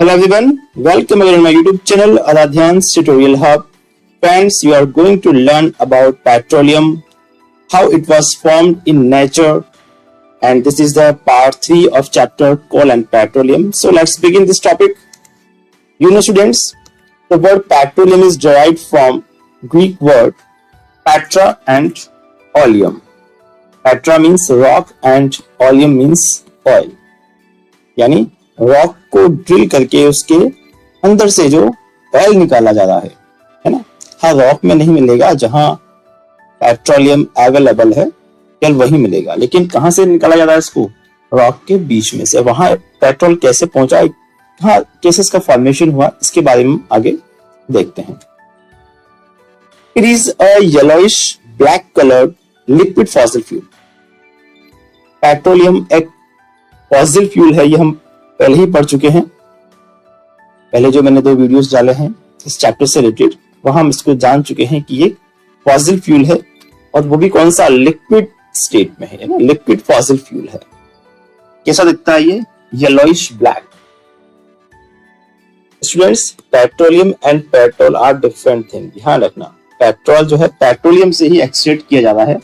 Hello everyone, welcome again on my YouTube channel Aradhyan's Tutorial Hub. Friends, you are going to learn about petroleum, how it was formed in nature, and this is the part 3 of chapter coal and petroleum. So let's begin this topic. You know students, the word petroleum is derived from Greek word petra and oleum. Petra means rock and oleum means oil. यानी rock को drill करके उसके अंदर से जो oil निकाला जा रहा है ना। हाँ, रॉक में नहीं मिलेगा, जहां पेट्रोलियम अवेलेबल है केवल वही मिलेगा, लेकिन कहां से निकाला जा रहा है इसको? रॉक के बीच में से। वहां पेट्रोल कैसे पहुंचा, कहां कैसे इसका फॉर्मेशन हुआ, इसके बारे में आगे देखते हैं। It is a yellowish black coloured liquid fossil fuel. Petroleum एक फॉसिल फ्यूल है, ये हम पहले ही पढ़ चुके हैं। पहले जो मैंने 2 वीडियोस डाले हैं इस चैप्टर से रिलेटेड, वहां हम इसको जान चुके हैं कि ये फॉसिल फ्यूल है, और वो भी कौन सा? लिक्विड स्टेट में है ना, लिक्विड फॉसिल फ्यूल है। कैसा दिखता है ये? Yellowish black. Students, petroleum and petrol are different thing. ध्यान रखना, पेट्रोल जो है पेट्रोलियम से ही एक्सट्रैक्ट किया जाता है,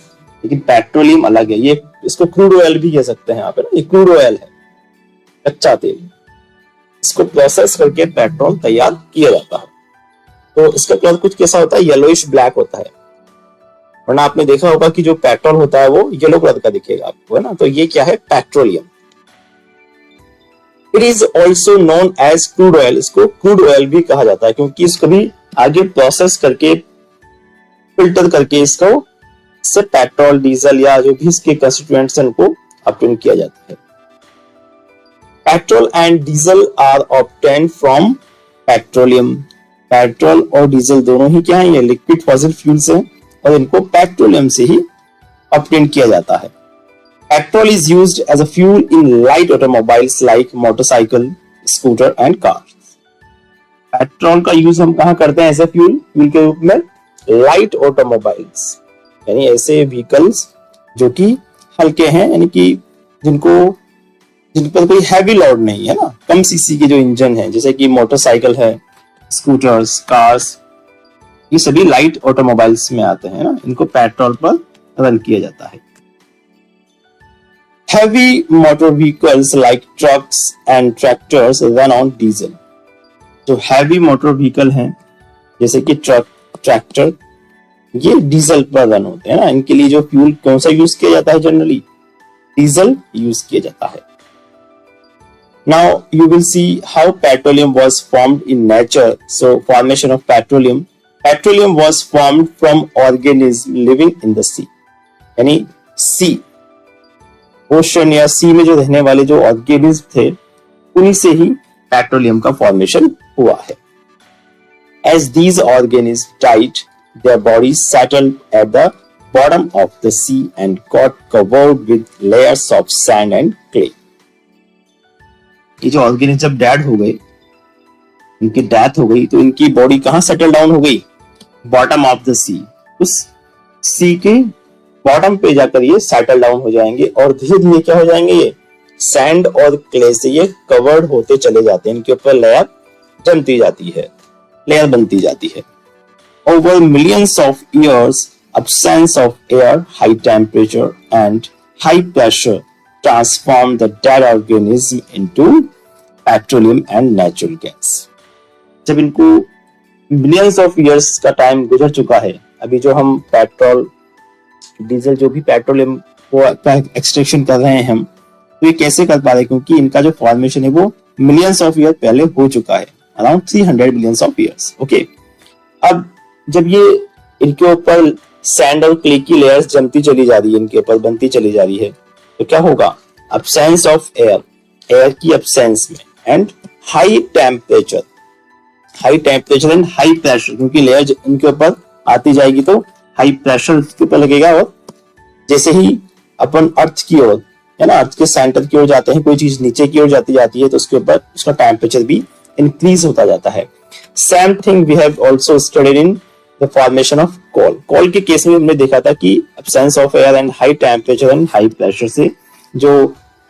लेकिन पेट्रोलियम अलग है। ये इसको क्रूड ऑयल भी कह सकते हैं यहाँ पे ना, ये क्रूड ऑयल है, कच्चा तेल। इसको प्रोसेस करके पेट्रोल तैयार किया जाता है। तो इसका कलर कुछ कैसा होता है? येलोइश ब्लैक होता है। वरना आपने देखा होगा कि जो पेट्रोल होता है वो येलो कलर का दिखेगा आपको, है ना। तो ये क्या है? Petroleum. It is also known as crude oil. इसको क्रूड ऑयल भी कहा जाता है, क्योंकि इसको भी आगे प्रोसेस करके फिल्टर करके इसको से पेट्रोल, डीजल या जो भी इसके कंस्टिट्यूएंट्स हैं उनको ऑब्टेन किया जाता है। Petrol and diesel are obtained from petroleum. Petrol और डीजल दोनों ही क्या है? ये लिक्विड फॉसिल फ्यूल्स हैं, और इनको पेट्रोलियम से ही ऑब्टेन किया जाता है। Petrol is used as a fuel in light automobiles like motorcycle, scooter and car. Petrol का यूज हम कहां करते हैं एज अ फ्यूल के रूप में? लाइट ऑटोमोबाइल्स, यानी ऐसे व्हीकल्स जो कि हल्के हैं, यानी कि जिन पर कोई हैवी लोड नहीं है ना, कम सीसी के जो इंजन है, जैसे कि मोटरसाइकिल है, स्कूटर्स, कार्स, ये सभी लाइट ऑटोमोबाइल्स में आते हैं ना। इनको पेट्रोल पर रन किया जाता है। Heavy motor vehicles like trucks and tractors run on diesel. जो हैवी मोटर व्हीकल हैं जैसे कि ट्रक, ट्रैक्टर, ये डीजल पर रन होते हैं ना। इनके लिए जो फ्यूल कौन सा यूज किया जाता है? जनरली डीजल यूज किया जाता है। Now you will see how petroleum was formed in nature. So formation of petroleum. Petroleum was formed from organisms living in the sea. यानी sea, ओशन या सी में जो रहने वाले जो ऑर्गेनिज्म थे, उन्हीं से ही पेट्रोलियम का फॉर्मेशन हुआ है। As these organisms died, their bodies settled at the bottom of the sea and got covered with layers of sand and clay. ये जो ऑर्गेनिज्म जब डेड हो गए, इनकी डेथ हो गई, तो इनकी बॉडी कहां सेटल डाउन हो गई? बॉटम ऑफ द सी। उस सी के बॉटम पे जाकर ये सेटल डाउन हो जाएंगे, और धीरे धीरे क्या हो जाएंगे? ये सैंड और क्ले से ये कवर्ड होते चले जाते हैं। इनके ऊपर लेयर जमती जाती है, लेयर बनती जाती है। Over millions of years, absence of air, high temperature and high pressure transform the dead organism into petroleum and natural gas. जब इनको मिलियंस ऑफ इयर्स का टाइम गुजर चुका है, अभी जो हम पेट्रोल, डीजल, जो भी पेट्रोलियम को एक्सट्रैक्शन कर रहे हैं हम, तो ये कैसे कर पा रहे हैं? क्योंकि इनका जो फॉर्मेशन है वो मिलियंस ऑफ ईयर पहले हो चुका है, around 300 millions of years. Okay, अब जब ये इनके ऊपर सैंड और क्ले की लेयर्स जमती चली जा रही है, इनके ऊपर बनती चली जा रही है, तो क्या होगा? अब्सेंस ऑफ एयर, एयर की अब्सेंस में, and high temperature and high pressure, क्योंकि लेयर इनके ऊपर आती जाएगी तो हाई प्रेशर इसके ऊपर लगेगा। और जैसे ही अपन अर्थ की ओर, है ना, अर्थ के सेंटर की ओर जाते हैं, कोई चीज नीचे की ओर जाती है तो उसके ऊपर उसका टेम्परेचर भी इंक्रीज होता जाता है। Same thing we have also studied in the formation of coal. Coal के केस में हमने देखा था कि absence of air and high temperature and high pressure से जो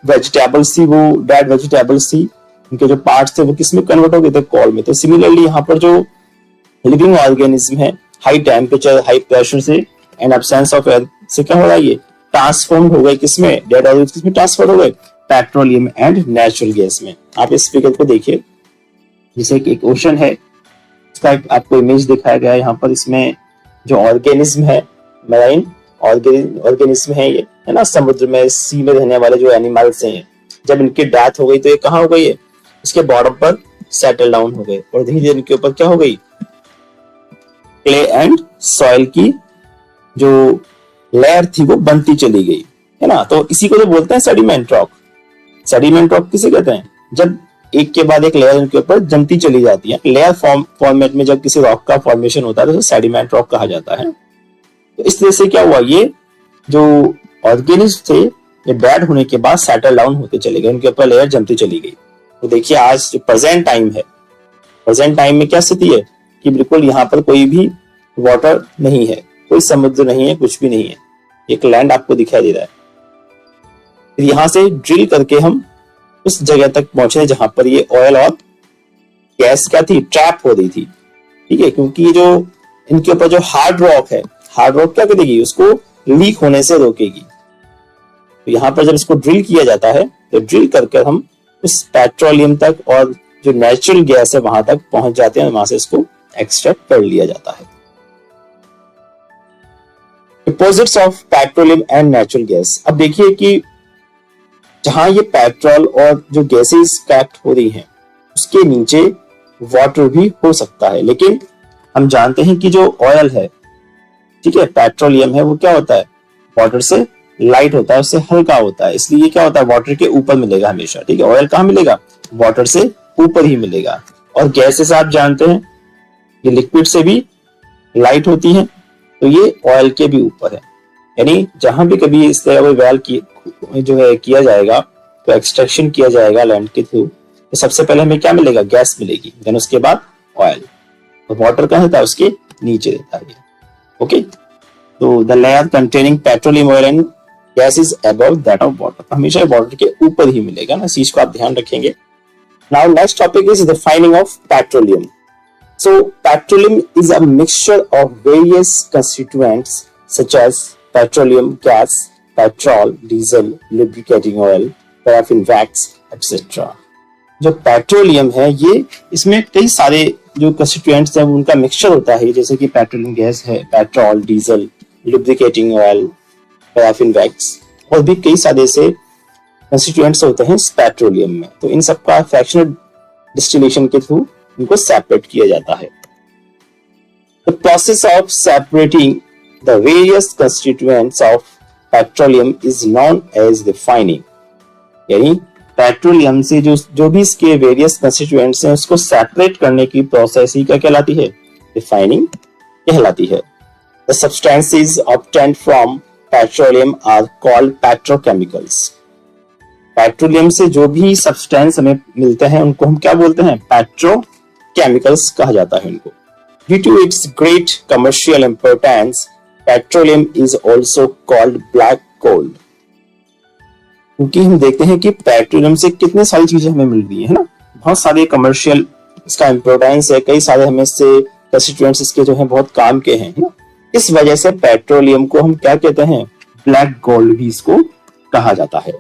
वेजिटेबल्स थी, वो डेड वेजिटेबल्स थी, उनके जो पार्ट्स थे वो किस में कन्वर्ट हो गए थे, कॉल में। तो सिमिलरली यहाँ पर जो लिविंग ऑर्गेनिज्म है हाई टेम्परेचर हाई प्रेशर से एंड एब्सेंस ऑफ एयर से क्या हो रहा है, ये ट्रांसफॉर्म हो गए किसमें, डेड ऑर्गेनिज्म किसमें ट्रांसफर हो गए, पेट्रोलियम एंड नेचुरल गैस में। आप इस फिगर को देखिए, जैसे कि एक ओशन है, इसका आपको इमेज दिखाया गया है यहाँ पर। इसमें जो ऑर्गेनिज्म है, मैराइन ऑर्गेनिज्म है ये, है ना, समुद्र में सी में रहने वाले जो एनिमल्स हैं, जब इनकी डेथ हो गई तो ये कहाँ हो गई है, इसके बॉर्डर पर सेटल डाउन हो गए और धीरे धीरे इनके ऊपर क्या हो गई, क्ले एंड सॉइल की जो लेयर थी वो बनती चली गई, है ना। तो इसी को तो बोलते हैं सेडिमेंट रॉक। सेडिमेंट रॉक किसे कहते हैं, जब एक के बाद एक लेयर उनके ऊपर जमती चली जाती है। लेयर फॉर्मेट में जब किसी रॉक का फॉर्मेशन होता है तो सेडिमेंट रॉक कहा जाता है। तो इस तरह से क्या हुआ, ये जो ऑर्गेनिज्म थे ये डेड होने के बाद सेटल डाउन होते चले गए, उनके ऊपर लेयर जमती चली गई। तो देखिए आज जो प्रेजेंट टाइम है, प्रेजेंट टाइम में क्या स्थिति है कि बिल्कुल यहाँ पर कोई भी वाटर नहीं है, कोई समुद्र नहीं है, कुछ भी नहीं है, एक लैंड आपको दिखाई दे रहा है। फिर यहाँ से ड्रिल करके हम उस जगह तक पहुंचे जहां पर ये ऑयल और गैस क्या थी, ट्रैप हो रही थी, ठीक है। क्योंकि जो इनके ऊपर जो हार्ड रॉक है, हार्ड रॉक क्या करेगी, उसको लीक होने से रोकेगी। तो यहाँ पर जब इसको ड्रिल किया जाता है तो ड्रिल करके हम उस पेट्रोलियम तक और जो नेचुरल गैस है वहां तक पहुंच जाते हैं, वहां से इसको एक्सट्रैक्ट कर लिया जाता है। Deposits of petroleum and natural gas. अब देखिए कि जहां ये पेट्रोल और जो गैसेस क्रैक्ट हो रही हैं उसके नीचे वाटर भी हो सकता है, लेकिन हम जानते हैं कि जो ऑयल है, ठीक है, पेट्रोलियम है, वो क्या होता है, वाटर से लाइट होता है, उससे हल्का होता है, इसलिए क्या होता है, वाटर के ऊपर मिलेगा हमेशा, ठीक है। ऑयल कहाँ मिलेगा, वाटर से ऊपर ही मिलेगा। और गैसेस आप जानते हैं ये लिक्विड से भी लाइट होती है, तो ये ऑयल के भी ऊपर है। यानी जहां भी कभी इस तरह वेल की जो है किया जाएगा, तो एक्सट्रैक्शन किया जाएगा लैंड के थ्रू, तो सबसे पहले हमें क्या मिलेगा, गैस मिलेगी, देन उसके बाद ऑयल। तो वाटर कहाँ रहता है, उसके नीचे रहता है। ओके, तो the layer containing petroleum oil and gas is above that of water, हमेशा वाटर के ऊपर ही मिलेगा ना, इस चीज को आप ध्यान रखेंगे। Now next topic is the finding of petroleum. So petroleum is a mixture of various constituents such as petroleum gas, petrol, diesel, lubricating oil, paraffin wax, etc. जो पेट्रोलियम है ये, इसमें कई सारे जो कंस्टिट्यूएंट्स हैं उनका मिक्सचर होता है, जैसे कि पेट्रोलियम गैस है, petrol, diesel, lubricating oil, paraffin wax, और भी कई सारे से कंस्टिट्यूएंट्स होते हैं इस पेट्रोलियम में। तो इन सबका फ्रैक्शनल डिस्टिलेशन के थ्रू इनको सेपरेट किया जाता है। The process of separating the various constituents of petroleum is known as refining. यानी पेट्रोलियम से जो भी इसके वेरियस कंस्टिट्यूएंट्स हैं उसको सेपरेट करने की प्रोसेस ही क्या कहलाती है, रिफाइनिंग कहलाती है। The substances obtained from petroleum are called petrochemicals. Petroleum से जो भी सब्सटेंस हमें मिलते हैं उनको हम क्या बोलते हैं, पेट्रोकेमिकल्स कहा जाता है उनको। Due to its great commercial importance petroleum is also called black gold. क्योंकि हम देखते हैं कि पेट्रोलियम से कितने सारी चीजें हमें मिल रही है ना, बहुत सारे कमर्शियल इसका इंपोर्टेंस है, कई सारे हमें इससे कंस्टिट्यूएंट्स इसके जो है बहुत काम के हैं ना। इस वजह से पेट्रोलियम को हम क्या कहते हैं, ब्लैक गोल्ड भी इसको कहा जाता है।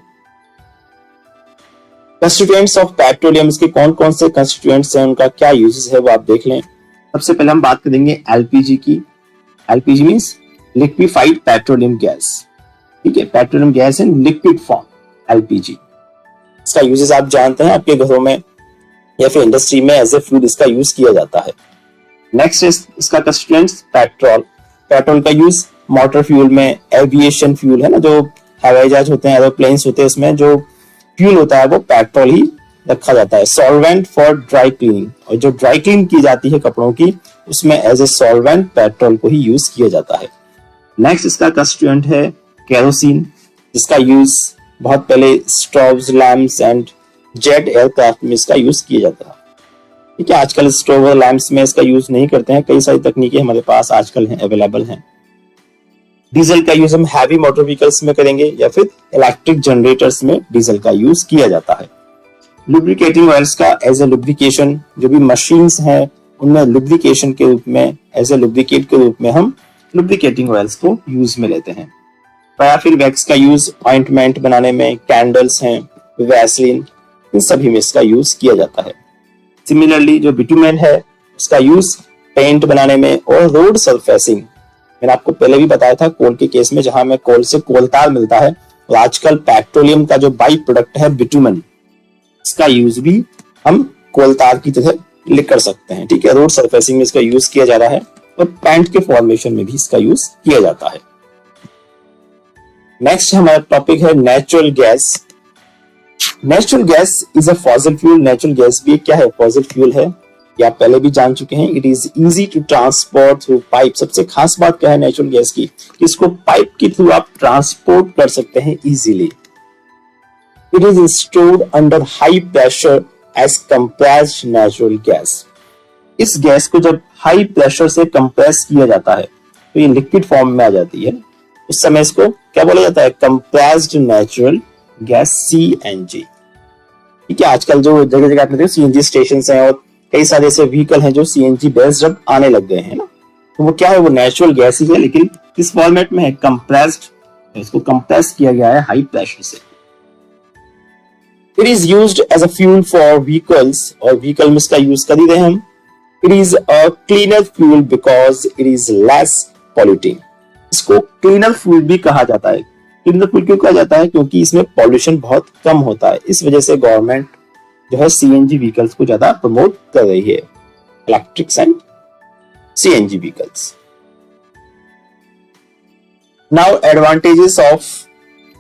कंस्टिट्यूएंट्स ऑफ पेट्रोलियम, इसके कौन कौन से कंस्टिट्यूएंट्स हैं, उनका क्या यूजेस है वो आप देख लें। सबसे पहले हम बात करेंगे एलपीजी की। LPG means liquefied petroleum gas, ठीक है, petroleum gas in liquid form, LPG. इसका यूजेस आप जानते हैं, आपके घरों में या फिर इंडस्ट्री में एज ए फ्यूल इसका यूज किया जाता है। नेक्स्ट इसका कंस्टिट्यूएंट्स पेट्रोल। पेट्रोल का यूज मोटर फ्यूल में, एविएशन फ्यूल है ना, जो हवाई जहाज होते हैं, एरोप्लेन्स होते हैं, उसमें जो फ्यूल होता है वो पेट्रोल ही रखा जाता है। सॉल्वेंट फॉर ड्राई क्लीनिंग, और जो ड्राई क्लीन की जाती है कपड़ों की, उसमें एज ए सॉल्वेंट पेट्रोल को ही यूज किया जाता है। नेक्स्ट इसका कंस्टिट्यूएंट है केरोसिन, जिसका यूज बहुत पहले stoves, lamps and jet aircraft में इसका यूज किया जाता है। ठीक है, आजकल स्टोव और लैम्प्स में इसका यूज नहीं करते हैं, कई सारी तकनीकें हमारे पास आजकल हैं, अवेलेबल हैं। डीजल का यूज हम हैवी मोटर व्हीकल्स में करेंगे या फिर इलेक्ट्रिक जनरेटर्स में डीजल का यूज किया जाता है। लुब्रिकेटिंग ऑयल्स का एज ए लुब्रिकेशन, जो भी मशीन्स हैं उनमें लुब्रिकेशन के रूप में, एज ए लुब्रिकेट के रूप में हम लुब्रिकेटिंग ऑयल्स को यूज में लेते हैं। पैराफिन वैक्स का यूज ऑइंटमेंट बनाने में, कैंडल्स हैं, वैसलीन, इन सभी में इसका यूज किया जाता है। सिमिलरली जो बिटुमेन है उसका यूज पेंट बनाने में और रोड सरफेसिंग, मैंने आपको पहले भी बताया था कोल के केस में, जहां में कोल से कोलतार मिलता है, और आजकल पेट्रोलियम का जो बाई प्रोडक्ट है बिटुमेन, इसका यूज भी हम कोलतार की तरह कर सकते हैं। ठीक है, रोड सरफेसिंग में इसका यूज किया जा रहा है और पेंट के फॉर्मेशन में भी इसका यूज किया जाता है। नेक्स्ट हमारा टॉपिक है natural gas. Natural gas is a fossil fuel. Natural gas भी क्या है? फॉसिल फ्यूल है, ये आप पहले भी जान चुके हैं। It is easy to transport through pipe. सबसे खास बात क्या है नेचुरल गैस की, इसको पाइप के थ्रू आप ट्रांसपोर्ट कर सकते हैं easily. It is stored under high pressure as compressed natural gas. इस गैस को जब हाई प्रेशर से कंप्रेस किया जाता है तो ये लिक्विड फॉर्म में आ जाती है, उस समय इसको क्या बोला जाता है? Compressed natural gas, CNG। ठीक है, आजकल जो जगह जगह आपने देखो CNG स्टेशन हैं और कई सारे ऐसे व्हीकल हैं जो CNG बेस्ड जब आने लग गए हैं ना, तो वो क्या है? वो नेचुरल गैस ही है, लेकिन किस फॉर्मेट में है? कंप्रेस्ड। इसको कंप्रेस किया गया है हाई प्रेशर से। It is used as a fuel for vehicles, और व्हीकल में इसका यूज कर ही रहे हम। It is a cleaner fuel because it is less polluting. इसको क्लीनर फ्यूल भी कहा जाता है। क्लीनर फ्यूल क्यों कहा जाता है? क्योंकि इसमें पॉल्यूशन बहुत कम होता है। इस वजह से गवर्नमेंट जो है CNG व्हीकल्स को ज्यादा प्रमोट कर रही है, electrics and CNG vehicles. Now advantages of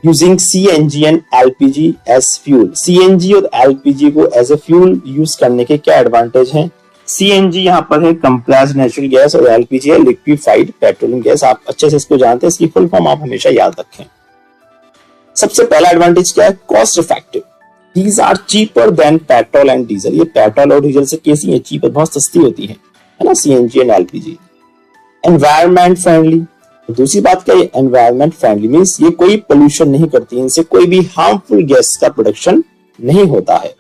using CNG and LPG as fuel. CNG और LPG को एज ए फ्यूल यूज करने के क्या एडवांटेज हैं? CNG यहाँ पर है कंप्रेस्ड नेचुरल गैस और LPG है लिक्विफाइड पेट्रोलियम गैस। आप अच्छे से इसको जानते हैं, इसकी फुल फॉर्म आप हमेशा याद रखें। सबसे पहला एडवांटेज क्या है? Cost effective. These are cheaper than petrol and diesel. ये पेट्रोल और डीजल से कैसी है? चीपर, बहुत सस्ती होती है ना CNG and LPG। Environment friendly. दूसरी बात क्या है? एनवायरमेंट फ्रेंडली मींस ये कोई पोल्यूशन नहीं करती, इनसे कोई भी हार्मफुल गैस का प्रोडक्शन नहीं होता है।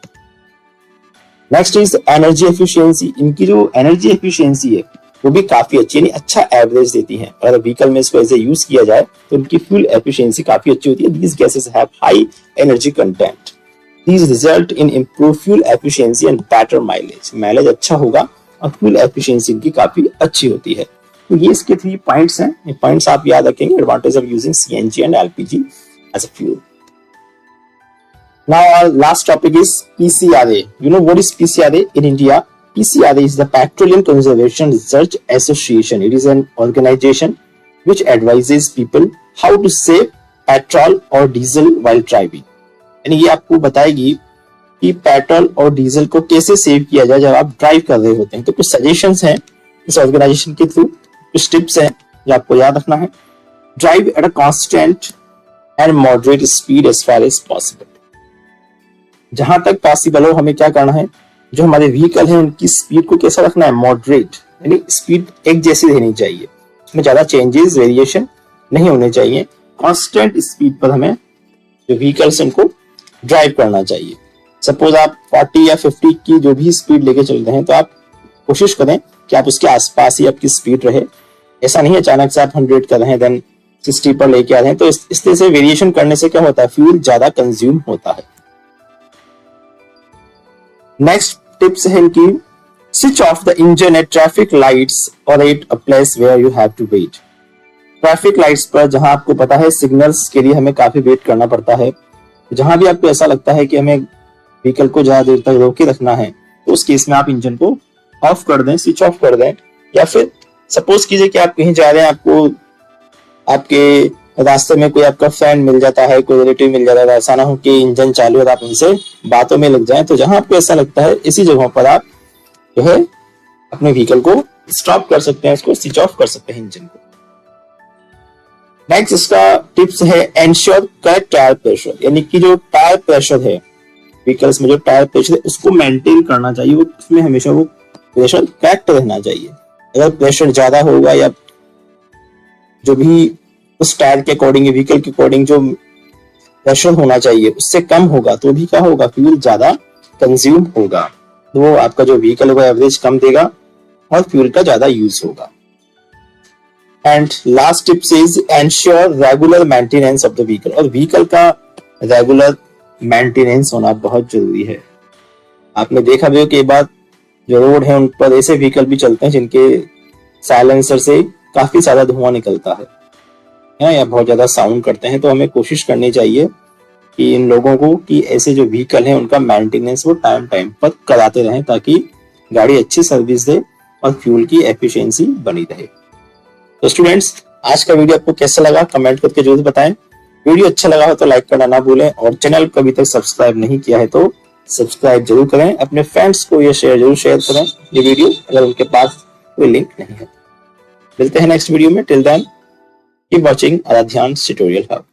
Next is energy efficiency. इनकी जो एनर्जी एफिशिएंसी है वो भी काफी अच्छी, यानी अच्छा एवरेज देती है। अगर व्हीकल में इसको ऐसे यूज किया जाए तो उनकी फ्यूल एफिशिएंसी काफी अच्छी होती है। These gases have high energy content. These result in improved fuel efficiency and better mileage। Mileage अच्छा होगा और फ्यूल एफिशिएंसी इनकी काफी अच्छी होती है। तो ये इसके 3 पॉइंट्स हैं, ये पॉइंट्स आप याद रखेंगे। Advantage of using CNG and LPG as a fuel। Now our last topic is PCRA। You know what is PCRA in India? PCRA is the Petroleum Conservation Research Association। It is an organization which advises people how to save petrol or diesel while driving। यानी ये आपको बताएगी कि petrol और diesel को कैसे save किया जाए जब आप ड्राइव कर रहे होते हैं। तो कुछ सजेशंस हैं इस ऑर्गेनाइजेशन के थ्रू, कुछ टिप्स हैं जो आपको याद रखना है। Drive at a constant and moderate speed as far as possible. जहां तक पॉसिबल हो हमें क्या करना है? जो हमारे व्हीकल है उनकी स्पीड को कैसा रखना है? मॉडरेट, यानी स्पीड एक जैसी रहनी चाहिए, उसमें ज्यादा चेंजेस वेरिएशन नहीं होने चाहिए। कांस्टेंट स्पीड पर हमें जो व्हीकल्स उनको ड्राइव करना चाहिए। सपोज आप 40 या 50 की जो भी स्पीड लेके चल रहे हैं तो आप कोशिश करें कि आप उसके आसपास ही आपकी स्पीड रहे। ऐसा नहीं अचानक से आप 100 कर रहे हैं देन 60 पर लेके आ रहे हैं, तो इस तरह से वेरिएशन करने से क्या होता है? फ्यूल ज्यादा कंज्यूम होता है। नेक्स्ट टिप्स है इनकी, switch off the engine at traffic lights और at a place where you have to wait. Traffic lights पर जहां आपको पता है सिग्नल्स के लिए हमें काफी वेट करना पड़ता है, जहां भी आपको ऐसा लगता है कि हमें व्हीकल को ज्यादा देर तक रोके रखना है तो उस केस में आप इंजन को ऑफ कर दें, स्विच ऑफ कर दें। या फिर सपोज कीजिए कि आप कहीं जा रहे हैं, आपको आपके रास्ते में कोई आपका फ्रेंड मिल जाता है, कोई रिलेटिव मिल जाता है, ऐसा ना हो कि इंजन चालू है आप उनसे बातों में लग जाए। तो जहां आपको ऐसा लगता है इसी जगहों पर आप जो है अपने व्हीकल को स्टॉप कर सकते हैं, इसको स्विच ऑफ कर सकते हैं इंजन को। नेक्स्ट इसका टिप्स है एंश्योर करेक्ट टायर प्रेशर, यानी कि जो टायर प्रेशर है व्हीकल्स में, जो टायर प्रेशर है उसको मेंटेन करना चाहिए। वो उसमें हमेशा वो प्रेशर करेक्ट रहना चाहिए। अगर प्रेशर ज्यादा होगा या जो भी उस टायर के अकॉर्डिंग, व्हीकल के अकॉर्डिंग जो प्रेशर होना चाहिए उससे कम होगा तो भी क्या होगा? फ्यूल ज्यादा कंज्यूम होगा, तो वो आपका जो व्हीकल है वो एवरेज कम देगा और फ्यूल का ज्यादा यूज होगा। And last tips is ensure regular maintenance of the vehicle. और व्हीकल का रेगुलर मेंटेनेंस होना बहुत जरूरी है। आपने देखा भी हो कि बाद जो रोड है उन पर ऐसे व्हीकल भी चलते हैं जिनके साइलेंसर से काफी ज्यादा धुआं निकलता है या बहुत ज्यादा साउंड करते हैं। तो हमें कोशिश करनी चाहिए कि इन लोगों को कि ऐसे जो व्हीकल हैं उनका मेंटेनेंस वो टाइम टाइम पर कराते रहें, ताकि गाड़ी अच्छी सर्विस दे और फ्यूल की एफिशिएंसी बनी रहे। तो स्टूडेंट्स, आज का वीडियो आपको कैसा लगा कमेंट करके जरूर बताएं। वीडियो अच्छा लगा हो तो लाइक करना ना भूलें और चैनल को अभी तक सब्सक्राइब नहीं किया है तो सब्सक्राइब जरूर करें। अपने फ्रेंड्स को ये जरूर शेयर करें ये वीडियो, अगर उनके पास कोई लिंक नहीं है। मिलते हैं नेक्स्ट वीडियो में। टिल देन कीप वाचिंग आराध्यान ट्यूटोरियल हब।